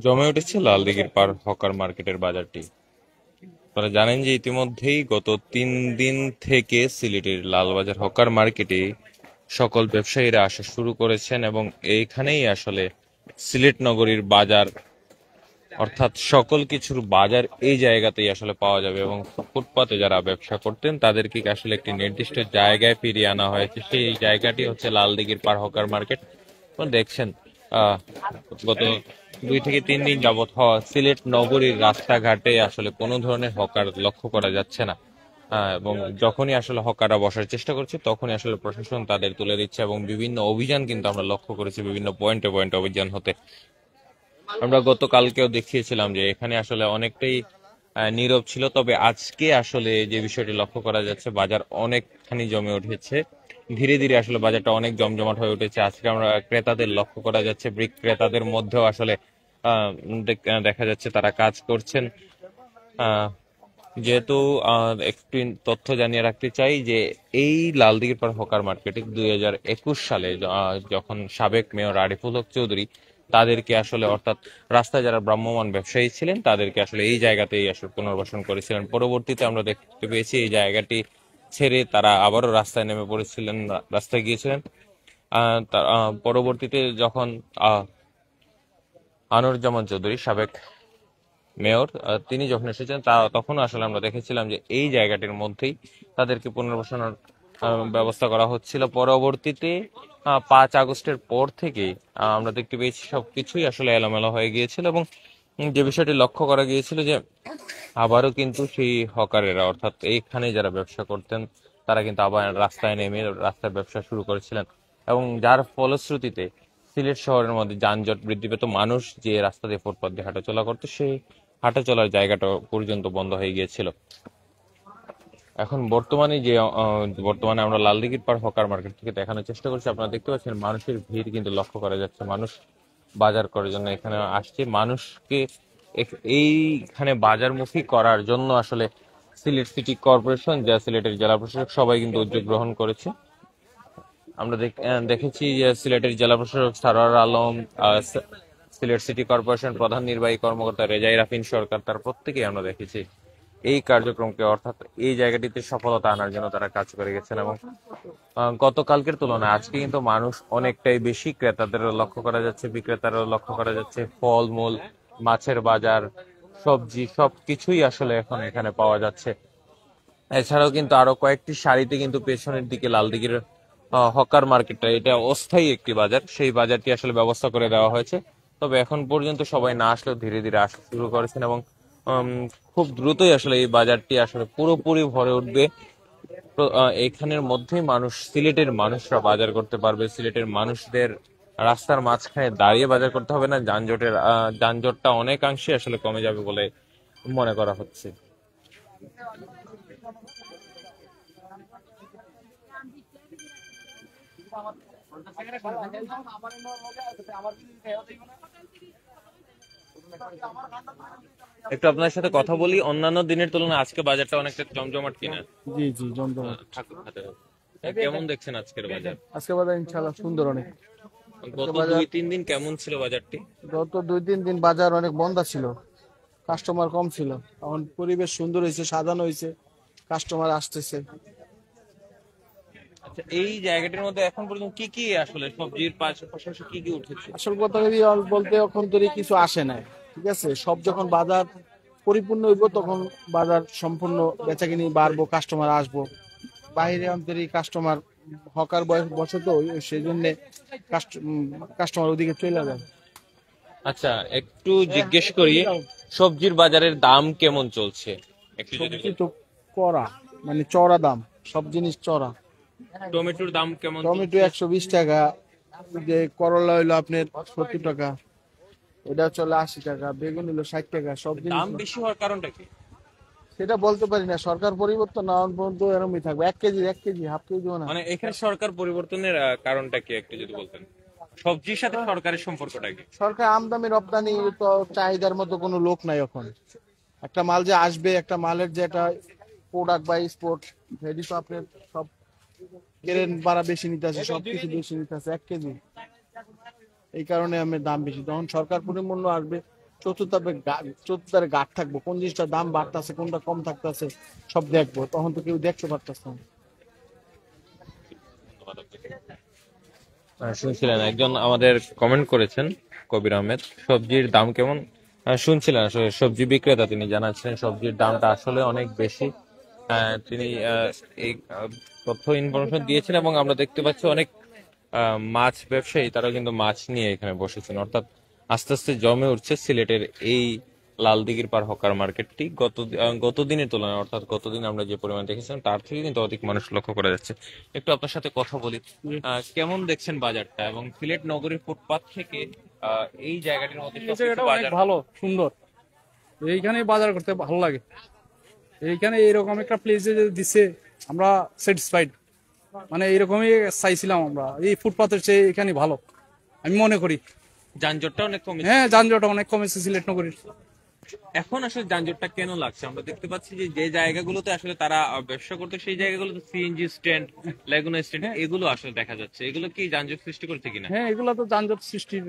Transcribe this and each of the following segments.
জমে উঠেছে লালদিঘির পার হকার মার্কেটের বাজারটি। আপনারা জানেন যে ইতিমধ্যেই গত 3 দিন থেকে সিলেটের লালবাজার হকার মার্কেটে সকল ব্যবসায়ীরা আসা শুরু করেছেন এবং এইখানেই আসলে সিলেট নগরীর বাজার অর্থাৎ সকল কিছুর বাজার এই জায়গাতেই আসলে পাওয়া যাবে এবং ফুটপাতে যারা ব্যবসা করতেন তাদেরকে আসলে একটি নির্দিষ্ট জায়গায় ফিরিয়ে আনা হয়েছে। সেই জায়গাটি হচ্ছে লালদিঘির পার হকার মার্কেট। দেখছেন আহ গত 2 থেকে 3 দিন যাবৎ সিলেট নগরীর রাস্তাঘাটে আসলে কোনো ধরনের হকার লক্ষ্য করা যাচ্ছে না। এবং যখনই আসলে হকাররা বসার চেষ্টা করছে তখনই আসলে প্রশাসন তাদের তুলে দিচ্ছে এবং বিভিন্ন অভিযান কিন্তু আমরা লক্ষ্য করেছি, বিভিন্ন পয়েন্টে পয়েন্টে অভিযান হতে। আমরা গতকালকেও দেখিয়েছিলাম যে এখানে আসলে অনেকটাই নীরব ছিল, তবে আজকে আসলে যে বিষয়টি লক্ষ্য করা যাচ্ছে বাজার অনেকখানি জমে উঠেছে। ধীরে ধীরে আসলে বাজারটা অনেক জমজমাট হয়ে উঠেছে। আজকে আমরা ক্রেতাদের লক্ষ্য করা যাচ্ছে, বিক্রেতাদের মধ্যেও আসলে দেখা যাচ্ছে তারা কাজ করছেন। আহ, যেহেতু একটি তথ্য জানিয়ে রাখতে চাই যে এই লালদিঘির পাড় হকার মার্কেটে 2021 সালে যখন সাবেক মেয়র আরিফুল হক চৌধুরী তাদেরকে আসলে অর্থাৎ রাস্তায় যারা ভ্রাম্যমাণ ব্যবসায়ী ছিলেন তাদেরকে আসলে এই জায়গাতেই আসলে পুনর্বাসন করেছিলেন। পরবর্তীতে আমরা দেখতে পেয়েছি এই জায়গাটি ছেড়ে তারা আবারও রাস্তায় নেমে পড়েছিলেন, রাস্তায় গিয়েছিলেন। পরবর্তীতে যখন আনোয়ারুজ্জামান চৌধুরী সাবেক মেয়র তিনি যখন এসেছেন তখনও আসলে আমরা দেখেছিলাম যে এই জায়গাটির মধ্যেই তাদেরকে পুনর্বাসনের ব্যবস্থা করা হচ্ছিল। পরবর্তীতে 5 আগস্টের পর থেকে আমরা দেখতে পেয়েছি সবকিছুই আসলে এলোমেলো হয়ে গিয়েছিল এবং যে বিষয়টি লক্ষ্য করা গিয়েছিল যে আবারও কিন্তু সেই হকারেরা অর্থাৎ এইখানে যারা ব্যবসা করতেন তারা কিন্তু আবার রাস্তায় নেমে রাস্তায় ব্যবসা শুরু করেছিলেন এবং যার ফলশ্রুতিতে সিলেট শহরের মধ্যে যানজট বৃদ্ধি পেত। মানুষ যে রাস্তা দিয়ে ফুটপাত দিয়ে হাঁটাচলা করতো সেই হাঁটা চলার জায়গাটা পর্যন্ত বন্ধ হয়ে গিয়েছিল। এখন বর্তমানে আমরা লালদিঘির পাড় হকার মার্কেট থেকে দেখানোর চেষ্টা করছি। আপনারা দেখতে পাচ্ছেন মানুষের ভিড় কিন্তু লক্ষ্য করা যাচ্ছে। মানুষ বাজার করার জন্য এখানে আসছে। মানুষকে এইখানে বাজারমুখী করার জন্য আসলে সিলেট সিটি কর্পোরেশন যা সিলেটের জেলা প্রশাসক সবাই কিন্তু উদ্যোগ গ্রহণ করেছে। আমরা দেখেছি যে সিলেটের জেলা প্রশাসক সারোয়ার আলম, সিলেট সিটি কর্পোরেশন প্রধান নির্বাহী কর্মকর্তা রেজাই রাফিন সরকার, তার প্রত্যেকেই আমরা দেখেছি এই কার্যক্রমকে অর্থাৎ এই জায়গাটিতে সফলতা আনার জন্য তারা কাজ করে গেছেন এবং গতকালকের তুলনায় আজকে কিন্তু মানুষ অনেকটাই বেশি। ক্রেতাদেরও লক্ষ্য করা যাচ্ছে, বিক্রেতারও লক্ষ্য করা যাচ্ছে। ফলমূল, মাছের বাজার, সবজি সবকিছুই আসলে এখন এখানে পাওয়া যাচ্ছে। এছাড়াও কিন্তু আরো কয়েকটি সারিতে কিন্তু পেছনের দিকে লালদিঘির হকার মার্কেটটা, এটা অস্থায়ী একটি বাজার, সেই বাজারটি আসলে ব্যবস্থা করে দেওয়া হয়েছে। তবে এখন পর্যন্ত সবাই না আসলেও ধীরে ধীরে আসা শুরু করেছেন এবং খুব দ্রুতই আসলে এই বাজারটি আসলে পুরোপুরি ভরে উঠবে। এখানের মধ্যেই সিলেটের মানুষরা বাজার করতে পারবে। সিলেটের মানুষদের রাস্তার মাঝখানে দাঁড়িয়ে বাজার করতে হবে না। যানজটটা অনেকাংশে আসলে কমে যাবে বলে মনে করা হচ্ছে। একটু আপনার সাথে কথা বলি, অন্যান্য দিনের তুলনায় আজকে বাজারটা অনেকটা জমজমাট কিনা? জি জি, জমজমাট। ঠাকুর হাতে কেমন দেখছেন আজকের বাজার? আজকে বাজার ইনশাআল্লাহ সুন্দর অনেক। গত বাজার 2-3 দিন কেমন ছিল বাজারটি? গত 2-3 দিন বাজার অনেক বন্ধ ছিল, কাস্টমার কম ছিল। এখন পরিবেশ সুন্দর হয়েছে, সাজানো হয়েছে, কাস্টমার আসতেছে। আচ্ছা, এই জায়গাটির মধ্যে এখন পর্যন্ত কি কি আসলে সবজির পাশাপাশি কি কি উঠেছে? আসল কথা যদি বলতে এখন তৈরি কিছু আসে নাই, ঠিক আছে। সব যখন বাজার পরিপূর্ণ হইব তখন বাজার সম্পূর্ণ বেচাকিনি বাড়বো, কাস্টমার আসবো। বাইরে অন্তরি কাস্টমার হকার বয়স বসে তো, সেই জন্য কাস্টমার ওদিকে চলে যাবে। আচ্ছা, একটু জিজ্ঞেস করি, সবজির বাজারের দাম কেমন চলছে একটু যদি সবজি বলেন। তো কড়া, মানে চড়া দাম, সব জিনিস চড়া। টমেটোর দাম কেমন টমেটো চলছে? 120 টাকা, যে করলা হইলো আপনার 70 টাকা, এটা চলে 80 টাকা, বেগুন হইলো 60 টাকা, সব জিনিস। দাম বেশি হওয়ার কারণটা কি? সেটা বলতে পারি না, সরকার পরিবর্তন না হওয়ার পর্যন্ত এরকমই থাকবে। 1 কেজি হাফ কেজিও না। মানে এখানে সরকার পরিবর্তনের কারণটা কি একটু যদি বলতেন? সবজির সাথে সরকারের সম্পর্কটা কি? সরকার আমদানি রপ্তানি তো চাহিদার মতো কোনো লোক নাই এখন। একটা মাল যে আসবে, একটা মালের যে একটা প্রোডাক্ট বা এক্সপোর্ট, সেটি তো আপনার সব কেরেন ভাড়া বেশি নিতে আছে, সবকিছু বেশি নিতে আছে। 1 কেজি এই কারণে আমের দাম বেশি। তখন সরকার পরিপূর্ণ আসবে, চতুর্থারে গাঢ় থাকবো, কোন জিনিসটার দাম বাড়তেছে কোনটা কম থাকতেছে সব দেখবো, তখন তো কেউ দেখতে পারতেছে না। শুনছিলেন একজন আমাদের কমেন্ট করেছেন, কবির আহমেদ, সবজির দাম কেমন। শুনছিলেন আসলে সবজি বিক্রেতা, তিনি জানাচ্ছেন সবজির দামটা আসলে অনেক বেশি। তিনি এই তথ্য ইনফরমেশন দিয়েছেন এবং আমরা দেখতে পাচ্ছি অনেক মাছ ব্যবসায়ী তারা কিন্তু মাছ নিয়ে এখানে বসেছেন, অর্থাৎ আস্তে আস্তে জমে উঠছে সিলেটের এই লালদিঘির পার হকার মার্কেটটি। গত দিনের তুলনায়, অর্থাৎ গতদিন আমরা যে পরিমাণ দেখেছিলাম তার থেকে কিন্তু অধিক মানুষ লক্ষ্য করা যাচ্ছে। একটু আপনার সাথে কথা বলি, কেমন দেখছেন বাজারটা এবং সিলেট নগরীর ফুটপাত থেকে এই জায়গাটির মধ্যে এই সবকিছু জায়গাটা অনেক বাজার। ভালো, সুন্দর। এইখানে বাজার করতে ভালো লাগে। এইখানে এইরকম একটা প্লেসে দিচ্ছে, আমরা স্যাটিসফাইড। মানে এইরকমই চাইছিলাম আমরা, এই ফুটপাতের চেয়ে এখানে ভালো আমি মনে করি। যানজটটা অনেক কমেছে। হ্যাঁ, যানজট অনেক কমেছে সিলেট নগরীর। এখন আসলে যানজটটা কেন লাগছে, আমরা দেখতে পাচ্ছি যে যে জায়গাগুলোতে আসলে তারা ব্যবসা করতে, সেই জায়গাগুলোতে সিএনজি স্ট্যান্ড, লেগুনা স্ট্যান্ড এগুলো আসলে দেখা যাচ্ছে। এগুলো কি যানজট সৃষ্টি করছে কিনা? হ্যাঁ, এগুলা তো যানজট সৃষ্টির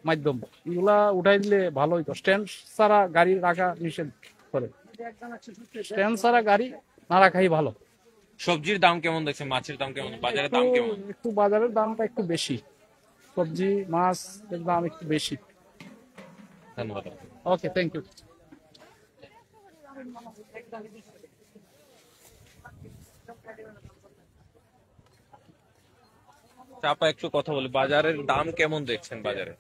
মাধ্যম। এগুলা উঠাই দিলে ভালো হইতো। স্ট্যান্ড ছাড়া গাড়ি রাখা নিষেধ করে, স্ট্যান্ড ছাড়া গাড়ি না রাখাই ভালো। সবজির দাম কেমন দেখছেন, মাছের দাম কেমন, বাজারের দাম কেমন? একটু বাজারের দামটা একটু বেশি, সবজি মাছ এর দাম একটু বেশি। ধন্যবাদ। ওকে, থ্যাংক ইউ। চাপা একটু কথা বলি, বাজারের দাম কেমন দেখছেন বাজারে?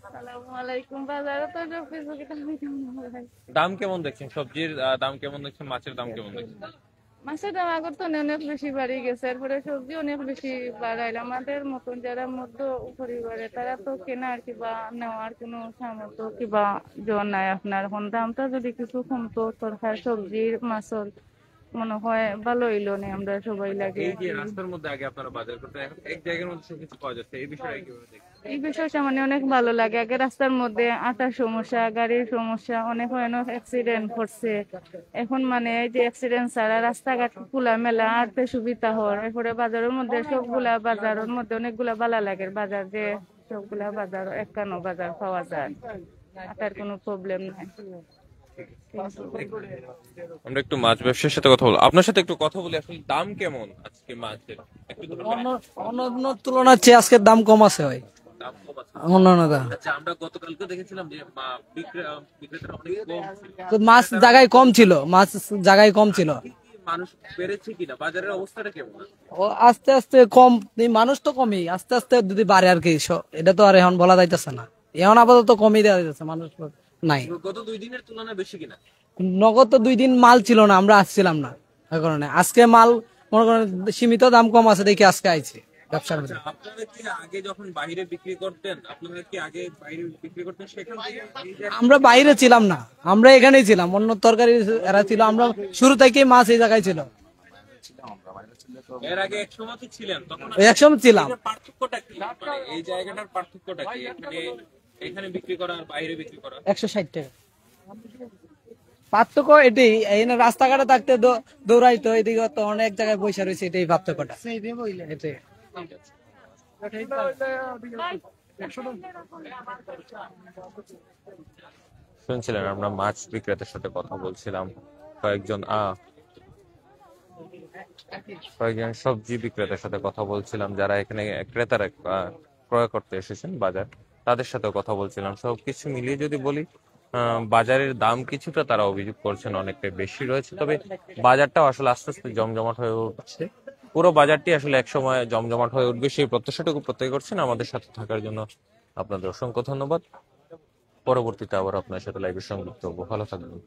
আসসালামু আলাইকুম। বাজারে তো সবকিছু দামই কেমন হয়। দাম কেমন দেখছেন, সবজির দাম কেমন দেখছেন, মাছের দাম কেমন দেখছেন? মাছের দাম আগের তো অনেক বেশি বাড়ি গেছে, এরপরে সবজি অনেক বেশি বাড়াইল। আমাদের মতন যারা মধ্য পরিবারে তারা তো কেনার কিবা নেওয়ার কোনো সামর্থ্য কিবা জন নাই আপনার। এখন দামটা যদি কিছু কমতো তরকার সবজির মাছের মনে হয় ভালো হইলো না, আমরা সবাই লাগে। এই যে রাস্তার মধ্যে আগে আপনারা বাজার করতে, এখন এক জায়গার মধ্যে সবকিছু পাওয়া যাচ্ছে, এই বিষয়টা কিভাবে দেখছেন? এই বিষয়টা মানে অনেক ভালো লাগে। আগে রাস্তার মধ্যে আটার সমস্যা, গাড়ির সমস্যা, অনেক অনেক অ্যাক্সিডেন্ট করছে। এখন মানে এই যে অ্যাক্সিডেন্ট ছাড়া রাস্তাঘাট খোলা মেলা আরতে সুবিধা হয়। এরপরে বাজারের মধ্যে সবগুলা বাজারের মধ্যে অনেকগুলা ভালো লাগে বাজার, যে সবগুলা বাজার একখানো বাজার পাওয়া যায়, আটার কোনো প্রবলেম নাই। আমরা একটু মাছ ব্যবসার সাথে কথা বলবো, আপনার সাথে একটু কথা বলি, আসলে দাম কেমন আজকে মাছের একটু অন্য অন্য তুলনার চেয়ে আজকের দাম কম আছে ভাই, দাম কম আছে? অন্যান্য দাম। আচ্ছা, আমরা গতকালকে দেখেছিলাম যে বিক্রেতারা অনেক কম ছিল। তো মাছ জায়গায় কম ছিল, মাছ জায়গায় কম ছিল। কি মানুষ বেড়েছে কিনা, বাজারের অবস্থাটা কেমন? ও আস্তে আস্তে কম, এই মানুষ তো কমই, আস্তে আস্তে যদি বাড়ে আর কি, এটা তো আর এখন বলা যাইতেছে না। এখন আপাতত কমই দেওয়া যাচ্ছে, মানুষ নাই। গত 2 দিনের তুলনায় বেশি কিনা? নগদ তো 2 দিন মাল ছিল না, আমরা আসছিলাম না, এই কারণে আজকে মাল মনে করেন সীমিত দাম কম আছে দেখি আজকে আইছে ব্যবসার মধ্যে। আচ্ছা, আপনারা কি আগে যখন বাইরে বিক্রি করতেন, আপনারা কি আগে বাইরে বিক্রি করতেন সেখান থেকে এই জায়গায়? আমরা বাইরে ছিলাম না, আমরা এখানেই ছিলাম, অন্য তরকারি এরা ছিল, আমরা শুরু থেকেই মাছ এই জায়গায় ছিল। এর আগে এক সময় তো ছিলেন, তখন ওই একসময় ছিলাম। এটার পার্থক্যটা কি, মানে এই জায়গাটার পার্থক্যটা কি, এখানে এখানে বিক্রি করা আর বাইরে বিক্রি করা? 160 টাকা পার্থক্য এটাই। এই না রাস্তাঘাটে থাকতে দৌড়াইতো, এদিকে তো অনেক জায়গায় পয়সা রয়েছে, এটাই পার্থক্যটা এটাই। শুনছিলেন আমরা মাছ বিক্রেতার সাথে কথা বলছিলাম, কয়েকজন সবজি বিক্রেতার সাথে কথা বলছিলাম, যারা এখানে ক্রেতারা ক্রয় করতে এসেছেন বাজার, তাদের সাথে কথা বলছিলাম। সবকিছু মিলিয়ে যদি বলি, বাজারের দাম কিছুটা তারা অভিযোগ করছেন অনেকটাই বেশি রয়েছে, তবে বাজারটাও আসলে আস্তে আস্তে জমজমাট হয়ে উঠছে। পুরো বাজারটি আসলে একসময় জমজমাট হয়ে উঠবে সেই প্রত্যাশাটুকু প্রত্যয় করছেন। আমাদের সাথে থাকার জন্য আপনাদের অসংখ্য ধন্যবাদ। পরবর্তীতে আবার আপনার সাথে লাইভে সংযুক্ত হবো, ভালো থাকবেন।